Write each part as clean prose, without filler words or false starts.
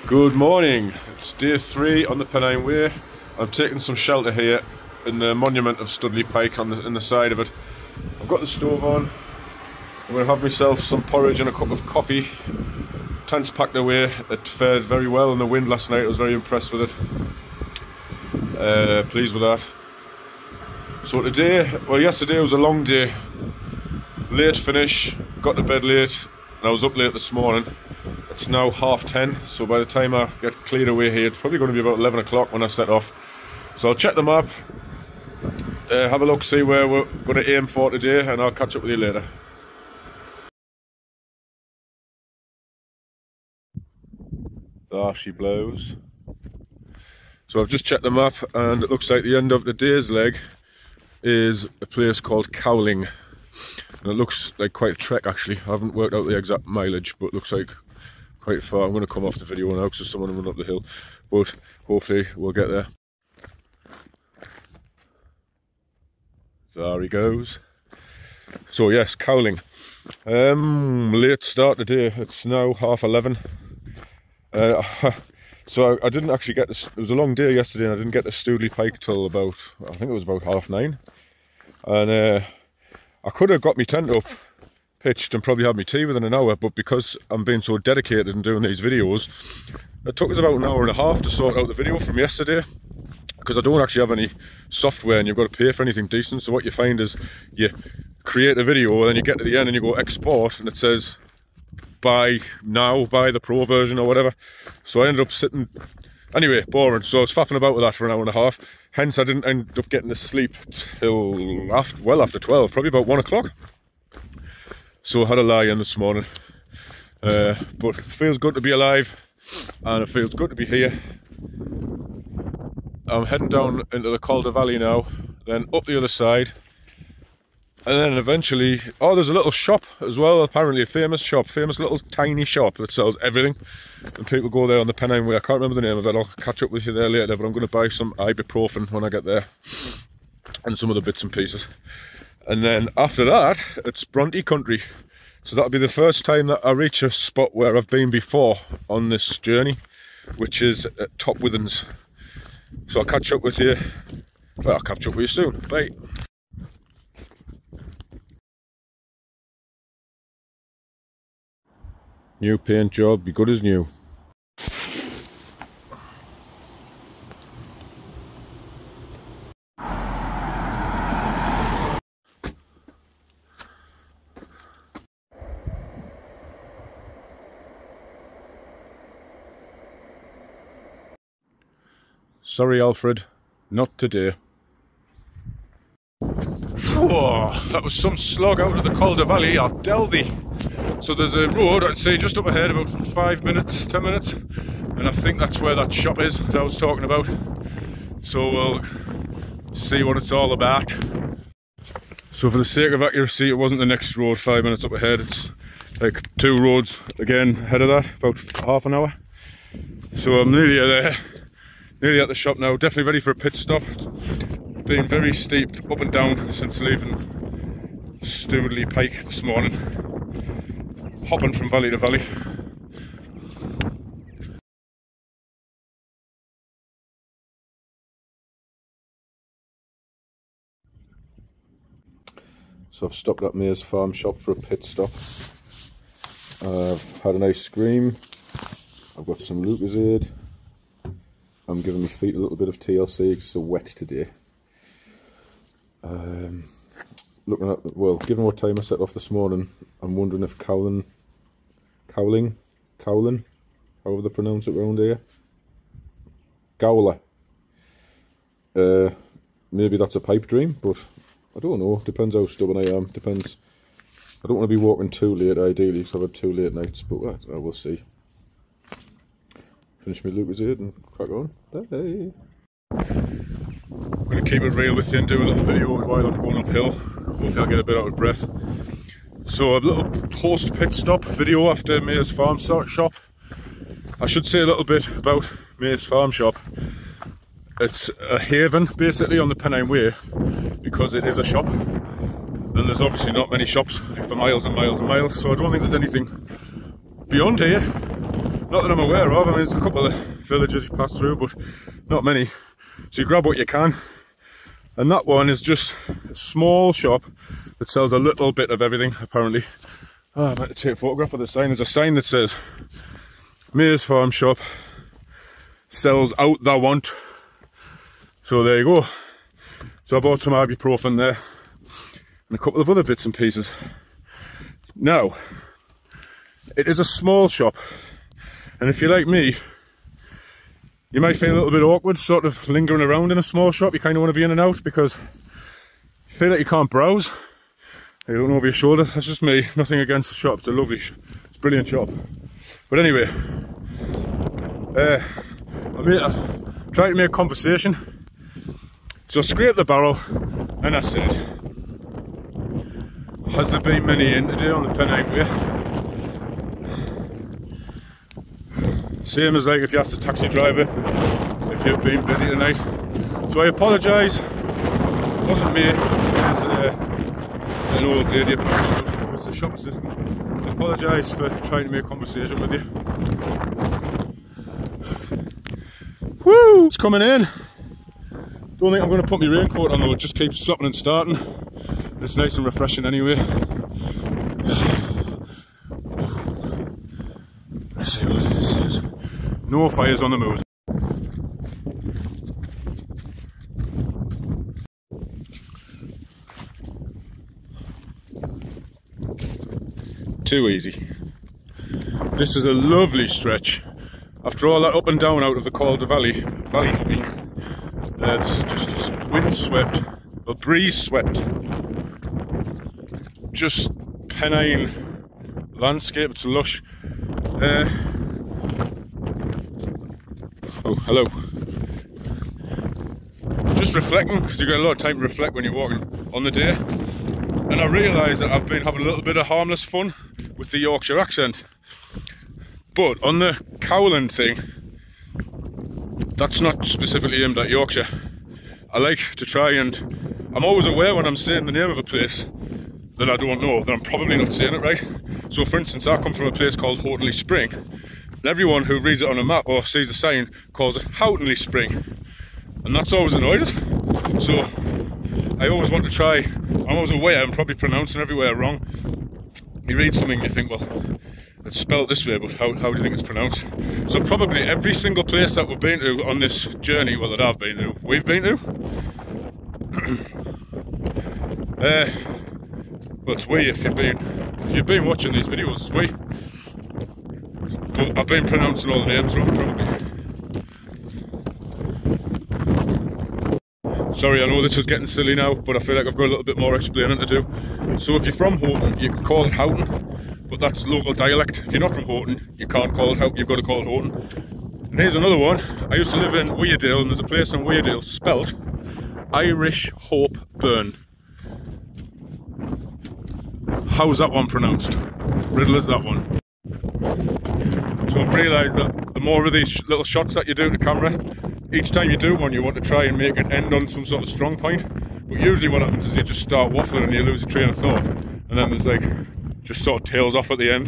Good morning, it's day 3 on the Pennine Way. I'm taking some shelter here in the monument of Stoodley Pike on the side of it. I've got the stove on. I'm going to have myself some porridge and a cup of coffee. Tent's packed away. It fared very well in the wind last night. I was very impressed with it. Pleased with that. So today, well yesterday was a long day. Late finish, got to bed late, and I was up late this morning. It's now 10:30, so by the time I get cleared away here, it's probably going to be about 11 o'clock when I set off. So I'll check the map, have a look, see where we're going to aim for today, and I'll catch up with you later. There she blows. So I've just checked the map, and it looks like the end of the day's leg is a place called Cowling. And it looks like quite a trek actually. I haven't worked out the exact mileage, but it looks like quite far. I'm going to come off the video now because there's someone running up the hill, but hopefully we'll get there. There he goes. So yes, Cowling. Late start today. It's now 11:30. So I didn't actually get this. It was a long day yesterday, and I didn't get to Stoodley Pike till about, I think it was about 9:30. And I could have got my tent up, pitched, and probably had my tea within an hour, but because I'm being so dedicated and doing these videos, it took us about an hour and a half to sort out the video from yesterday, because I don't actually have any software and you've got to pay for anything decent. So what you find is you create a video and then you get to the end and you go export and it says buy now, buy the pro version or whatever. So I ended up sitting, anyway, boring. So I was faffing about with that for an hour and a half. Hence I didn't end up getting to sleep till well after 12, probably about 1 o'clock. So I had a lie in this morning, but it feels good to be alive and it feels good to be here. I'm heading down into the Calder Valley now, then up the other side, and then eventually, oh, there's a little shop as well, apparently a famous little tiny shop that sells everything, and people go there on the Pennine Way. I can't remember the name of it. I'll catch up with you there later, but I'm going to buy some ibuprofen when I get there and some other bits and pieces. And then after that, it's Bronte country. So that'll be the first time that I reach a spot where I've been before on this journey, which is at Top Withens. So I'll catch up with you. Well, I'll catch up with you soon. Bye. New paint job, be good as new. Sorry, Alfred, not today. Whoa, that was some slog out of the Calder Valley, or Delvey. So there's a road, I'd say, just up ahead, about 5 minutes, 10 minutes, and I think that's where that shop is that I was talking about. So we'll see what it's all about. So for the sake of accuracy, it wasn't the next road 5 minutes up ahead, it's like 2 roads again ahead of that, about half an hour. So I'm nearly there. Nearly at the shop now, definitely ready for a pit stop. Been very steep up and down since leaving Stoodley Pike this morning. Hopping from valley to valley. So I've stopped at May's Farm Shop for a pit stop. I've had an ice cream. I've got some Lucozade. I'm giving my feet a little bit of TLC because it's so wet today. Looking at, well, given what time I set off this morning, I'm wondering if Cowling, however they pronounce it around here, Gowler. Maybe that's a pipe dream, but I don't know. Depends how stubborn I am. Depends. I don't want to be walking too late, ideally, because I've had 2 late nights, but we'll see. finish my Lucozade and crack on. Bye. I'm going to keep it real with you and do a little video while I'm going uphill. Hopefully I'll get a bit out of breath. So a little post pit stop video after May's Farm Shop. I should say a little bit about May's Farm Shop. It's a haven basically on the Pennine Way because it is a shop. And there's obviously not many shops for miles and miles and miles, so I don't think there's anything beyond here. Not that I'm aware of. I mean, there's a couple of villages you pass through, but not many. So you grab what you can. And that one is just a small shop that sells a little bit of everything, apparently. Oh, I meant to take a photograph of the sign. There's a sign that says, May's Farm Shop sells out thou want. So there you go. So I bought some ibuprofen there. And a couple of other bits and pieces. Now, it is a small shop. And if you're like me, you might feel a little bit awkward sort of lingering around in a small shop. You kind of want to be in and out because you feel like you can't browse. You don't know over your shoulder. That's just me. Nothing against the shop. It's a lovely, it's a brilliant shop. But anyway, I'm trying to make conversation. So I scraped the barrel and I said, has there been many in today on the Pennine Way? Same as like if you asked a taxi driver if you've been busy tonight. So I apologise. It wasn't me. It was an old lady. It was the shop assistant. I apologise for trying to make conversation with you. Woo! It's coming in. Don't think I'm going to put my raincoat on though. It just keeps stopping and starting. It's nice and refreshing anyway. Let's see what it says. No fires on the moors. Too easy. This is a lovely stretch. After all that up and down out of the Calder Valley hopping, this is just wind-swept, or breeze-swept, just Pennine landscape. It's lush. Oh, hello. Just reflecting, because you get a lot of time to reflect when you're walking on the day. And I realise that I've been having a little bit of harmless fun with the Yorkshire accent. But on the Cowland thing, that's not specifically aimed at Yorkshire. I like to try and... I'm always aware when I'm saying the name of a place that I don't know, that I'm probably not saying it right. So for instance, I come from a place called Houghtonleigh Spring, and everyone who reads it on a map or sees the sign calls it Houghtonleigh Spring. And that's always annoyed us. So I always want to try, I'm always aware I'm probably pronouncing everywhere wrong. You read something and you think, well, it's spelled this way, but how do you think it's pronounced? So probably every single place that we've been to on this journey, well that I've been to, we've been to. Well, it's we if you've been watching these videos, it's we. But I've been pronouncing all the names wrong, probably. Sorry, I know this is getting silly now, but I feel like I've got a little bit more explaining to do. So if you're from Houghton, you can call it Houghton, but that's local dialect. If you're not from Houghton, you can't call it Houghton, you've got to call it Houghton. And here's another one. I used to live in Weardale, and there's a place in Weardale spelt Irish Hope Burn. How's that one pronounced? Riddle is that one. So I've realised that the more of these little shots that you do to camera, each time you do one you want to try and make it end on some sort of strong point. But usually what happens is you just start waffling and you lose a train of thought. And then there's like, just sort of tails off at the end.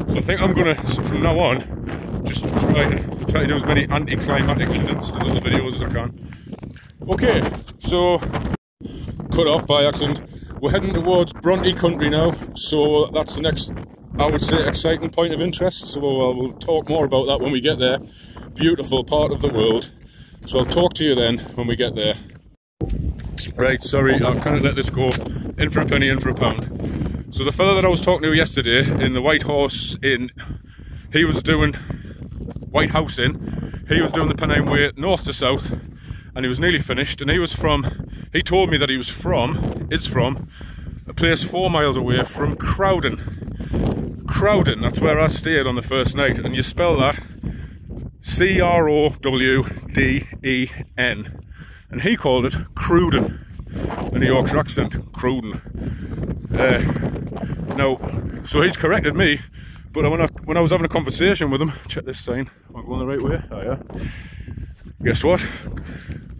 So I think I'm going to, from now on, just try to do as many anticlimactic endings to little videos as I can. Okay, so cut off by accident. We're heading towards Bronte country now, so that's the next, I would say, exciting point of interest. So we'll talk more about that when we get there. Beautiful part of the world. So I'll talk to you then when we get there. Right, sorry, I'll kind of let this go. In for a penny, in for a pound. So the fella that I was talking to yesterday in the White Horse Inn, he was doing White House Inn. He was doing the Pennine Way north to south, and he was nearly finished. And he told me that he is from a place 4 miles away from Crowden. Crowden, that's where I stayed on the first night, and you spell that Crowden, and he called it Cruden in a Yorkshire accent. Cruden. Now, so he's corrected me, but when I was having a conversation with him, check this sign. Am I going the right way? Oh yeah. Guess what?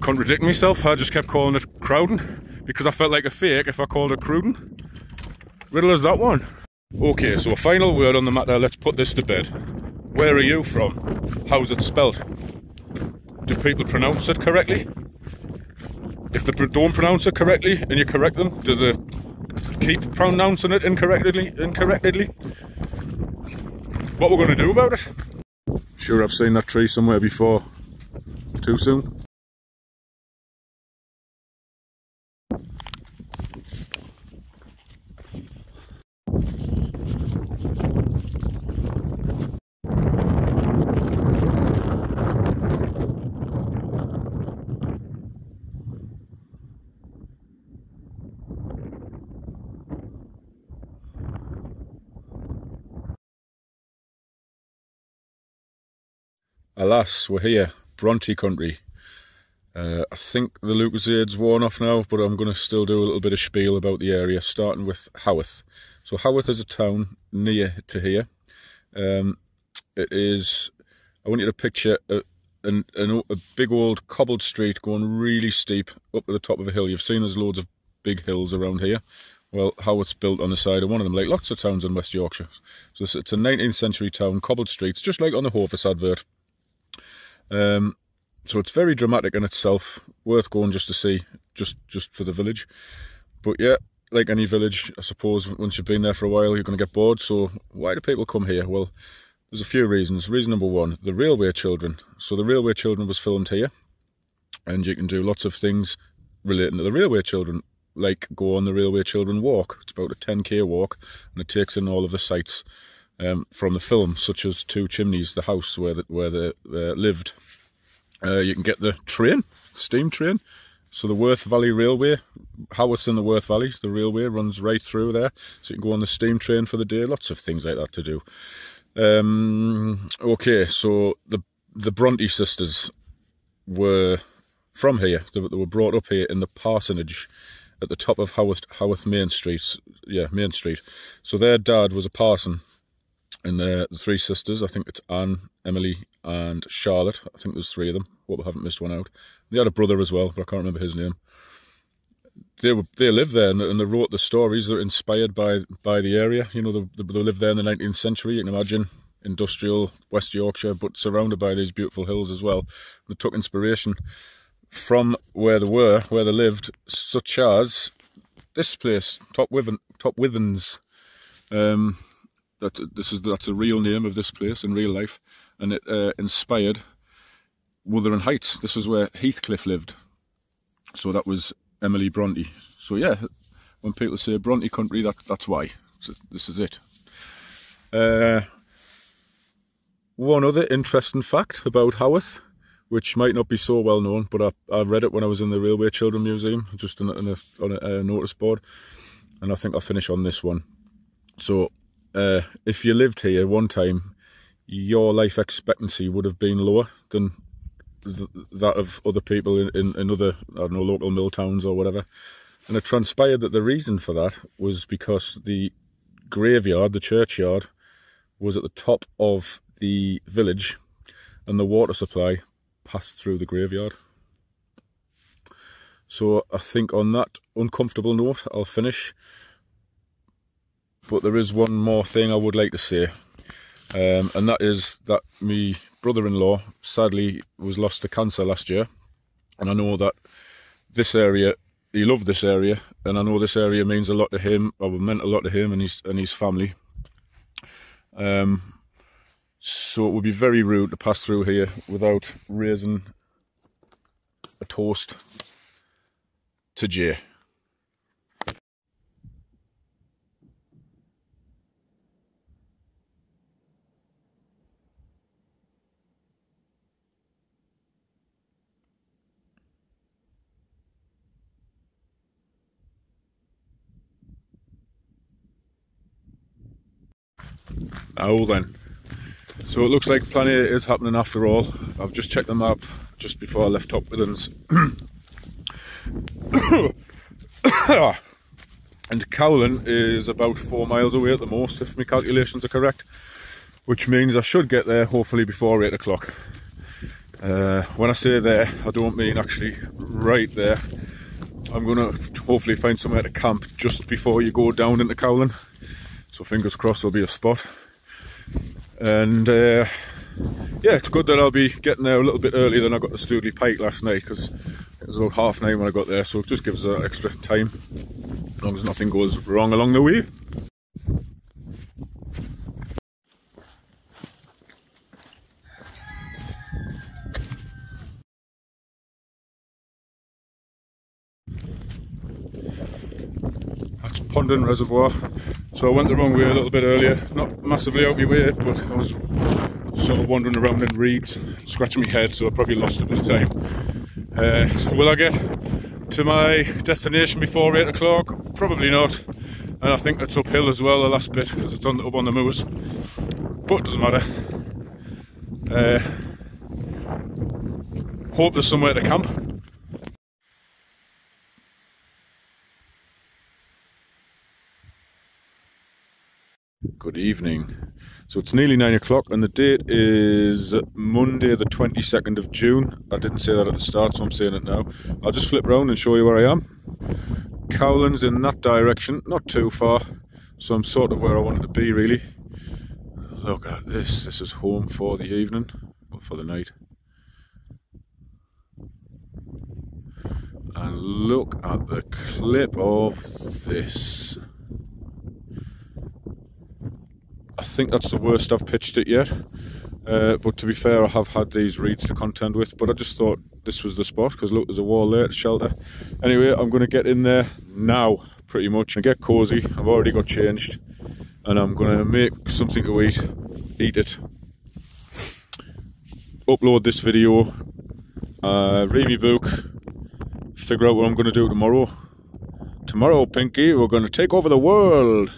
Contradicting myself. I just kept calling it Crowden because I felt like a fake if I called it Cruden. Riddle is that one. Okay, so a final word on the matter. Let's put this to bed. Where are you from? How's it spelt? Do people pronounce it correctly? If they don't pronounce it correctly and you correct them, do they keep pronouncing it incorrectly? What we're going to do about it? Sure, I've seen that tree somewhere before. Too soon? Alas, we're here, Bronte country. I think the Lucasade's worn off now, but I'm going to still do a little bit of spiel about the area, starting with Haworth. So Haworth is a town near to here. It is, I want you to picture a big old cobbled street going really steep up to the top of a hill. You've seen there's loads of big hills around here. Well, Haworth's built on the side of one of them, like lots of towns in West Yorkshire. So it's a 19th century town, cobbled streets, just like on the Hovis advert. So it's very dramatic in itself, worth going just to see, just for the village. But yeah, like any village, I suppose once you've been there for a while, you're going to get bored. So why do people come here? Well, there's a few reasons. Reason number one, the Railway Children. So the Railway Children was filmed here, and you can do lots of things relating to the Railway Children, like go on the Railway Children walk. It's about a 10k walk, and it takes in all of the sites from the film, such as Two Chimneys, the house where they lived. You can get the train, steam train. So the Worth Valley Railway, Haworth's in the Worth Valley, the railway runs right through there. So you can go on the steam train for the day, lots of things like that to do. Okay, so the Bronte sisters were from here. They were brought up here in the parsonage at the top of Haworth Main Street. Yeah, Main Street. So their dad was a parson. And the three sisters, I think it's Anne, Emily and Charlotte. I think there's three of them. Hope I haven't missed one out. They had a brother as well, but I can't remember his name. They lived there and they wrote the stories. They're inspired by the area. You know, they lived there in the 19th century. You can imagine industrial West Yorkshire, but surrounded by these beautiful hills as well. They took inspiration from where they lived, such as this place, Top Withens. That's a real name of this place in real life, and it inspired Wuthering Heights. This is where Heathcliff lived, so that was Emily Bronte. So yeah, when people say Bronte country, that's why. So this is it. One other interesting fact about Haworth, which might not be so well known, but I read it when I was in the Railway Children Museum, just on a notice board, and I think I'll finish on this one. So if you lived here one time, your life expectancy would have been lower than that of other people in other, I don't know, local mill towns or whatever. And it transpired that the reason for that was because the graveyard, the churchyard, was at the top of the village and the water supply passed through the graveyard. So I think on that uncomfortable note, I'll finish. But there is one more thing I would like to say, and that is that my brother-in-law sadly was lost to cancer last year, and I know that this area, he loved this area, and I know this area means a lot to him, or meant a lot to him and his family. So it would be very rude to pass through here without raising a toast to Jay. Now then, So it looks like plan A is happening after all. I've just checked the map just before I left Hopkins. And Cowlin is about 4 miles away at the most, if my calculations are correct. Which means I should get there hopefully before 8 o'clock. When I say there, I don't mean actually right there. I'm going to hopefully find somewhere to camp just before you go down into Cowlin. So fingers crossed there'll be a spot. And yeah, it's good that I'll be getting there a little bit earlier than I got to Stoodley Pike last night, because it was about 9:30 when I got there, so it just gives us extra time, as long as nothing goes wrong along the way. That's Pennine Reservoir. So I went the wrong way a little bit earlier, not massively out of my way, but I was sort of wandering around in reeds, scratching my head, so I probably lost a bit of time. So will I get to my destination before 8 o'clock? Probably not. And I think it's uphill as well, the last bit, because it's up on the moors. But it doesn't matter. Hope there's somewhere to camp. Good evening. So it's nearly 9 o'clock and the date is Monday the 22nd of June. I didn't say that at the start, so I'm saying it now. I'll just flip round and show you where I am. Cowlin's in that direction, not too far, so I'm sort of where I wanted to be really. Look at this, this is home for the evening, well, for the night. And look at the clip of this. I think that's the worst I've pitched it yet, but to be fair, I have had these reeds to contend with, but I just thought this was the spot, because look, there's a wall there to shelter. Anyway, I'm going to get in there now, pretty much, and get cosy. I've already got changed, and I'm going to make something to eat it, upload this video, read my book, figure out what I'm going to do tomorrow. Tomorrow, Pinky, we're going to take over the world.